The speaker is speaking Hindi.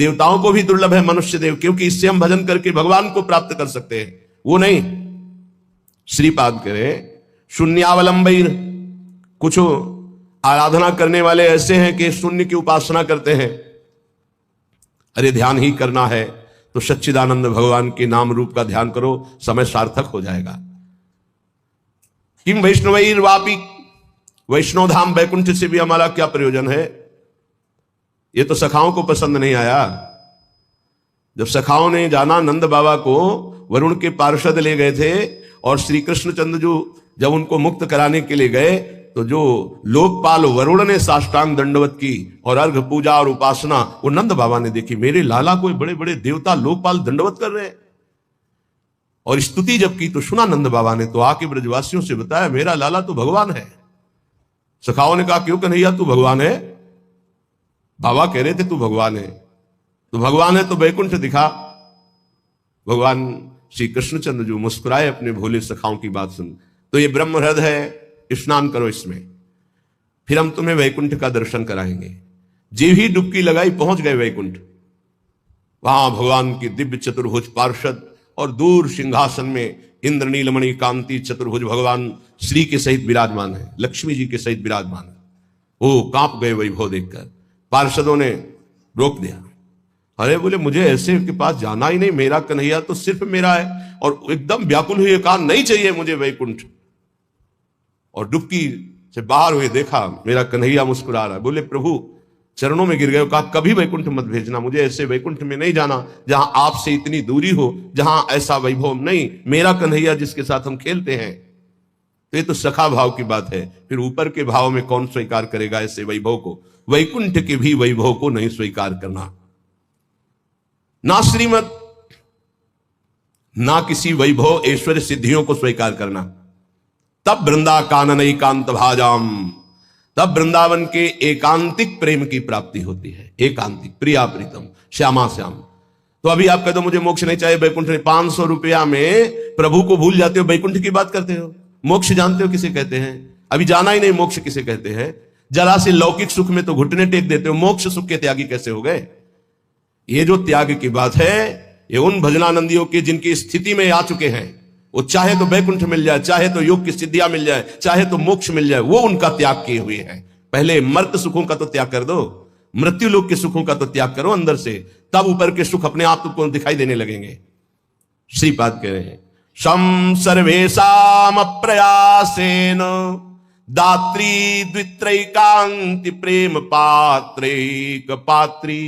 देवताओं को भी दुर्लभ है मनुष्य देव, क्योंकि इससे हम भजन करके भगवान को प्राप्त कर सकते हैं, वो नहीं। श्रीपाद करें शून्यावलंबी, कुछ आराधना करने वाले ऐसे हैं कि शून्य की उपासना करते हैं। अरे ध्यान ही करना है तो सच्चिदानंद भगवान के नाम रूप का ध्यान करो, समय सार्थक हो जाएगा। किम वैष्णवैर वापी, वैष्णव धाम वैकुंठ से भी हमारा क्या प्रयोजन है? ये तो सखाओं को पसंद नहीं आया। जब सखाओं ने जाना नंद बाबा को वरुण के पार्षद ले गए थे, और श्री कृष्णचंद्र जो जब उनको मुक्त कराने के लिए गए, तो जो लोकपाल वरुण ने साष्टांग दंडवत की और अर्घ पूजा और उपासना वो नंद बाबा ने देखी। मेरे लाला को बड़े बड़े देवता लोकपाल दंडवत कर रहे हैं। और स्तुति जब की तो सुना नंद बाबा ने, तो आके ब्रजवासियों से बताया मेरा लाला तो भगवान है। सखाओं ने कहा क्यों कन्हैया तू भगवान है? बाबा कह रहे थे तू भगवान है, तो भगवान है तो वैकुंठ दिखा। भगवान श्री कृष्णचंद्र जो मुस्कुराए अपने भोले सखाओं की बात सुन, तो ये ब्रह्म हृदय है, स्नान करो इसमें, फिर हम तुम्हें वैकुंठ का दर्शन कराएंगे। जीव ही डुबकी लगाई पहुंच गए वैकुंठ। वहां भगवान की दिव्य चतुर्भुज पार्षद और दूर सिंहासन में इंद्र नीलमणि कांति चतुर्भुज भगवान श्री के सहित विराजमान है, लक्ष्मी जी के सहित विराजमान है। वो कांप गए वैभव देखकर। पार्षदों ने रोक दिया। अरे बोले मुझे ऐसे के पास जाना ही नहीं, मेरा कन्हैया तो सिर्फ मेरा है। और एकदम व्याकुल हुए कहा नहीं चाहिए मुझे वैकुंठ। और डुबकी से बाहर हुए देखा मेरा कन्हैया मुस्कुरा रहा है। बोले प्रभु चरणों में गिर गए, कहा कभी वैकुंठ मत भेजना, मुझे ऐसे वैकुंठ में नहीं जाना जहां आपसे इतनी दूरी हो, जहां ऐसा वैभव नहीं, मेरा कन्हैया जिसके साथ हम खेलते हैं। तो ये तो सखा भाव की बात है, फिर ऊपर के भाव में कौन स्वीकार करेगा ऐसे वैभव को? वैकुंठ के भी वैभव को नहीं स्वीकार करना, ना श्रीमत, ना किसी वैभव ऐश्वर्य सिद्धियों को स्वीकार करना। तब वृंदा कानन एकांत भाजाम, तब वृंदावन के एकांतिक प्रेम की प्राप्ति होती है। एकांतिक, प्रिया प्रीतम, श्यामा श्याम। तो अभी आप कहते हो मुझे मोक्ष नहीं चाहिए, वैकुंठ नहीं, 500 रुपया में प्रभु को भूल जाते हो, वैकुंठ की बात करते हो। मोक्ष जानते हो किसे कहते हैं? अभी जाना ही नहीं मोक्ष किसे कहते हैं। जरा से लौकिक सुख में तो घुटने टेक देते हो, मोक्ष सुख के त्यागी कैसे हो गए? ये जो त्याग की बात है ये उन भजनानंदियों के जिनकी स्थिति में आ चुके हैं। वो चाहे तो वैकुंठ मिल जाए, चाहे तो योग की सिद्धियां मिल जाए, चाहे तो मोक्ष मिल जाए, वो उनका त्याग किए हुए हैं। पहले मर्त सुखों का तो त्याग कर दो, मृत्यु लोक के सुखों का तो त्याग करो अंदर से, तब ऊपर के सुख अपने आप तुमको दिखाई देने लगेंगे। श्रीपाद कह रहे हैं शम सर्वेशाम अप्रयासेन दात्री द्वित्रैकांति प्रेम पात्रैक पात्री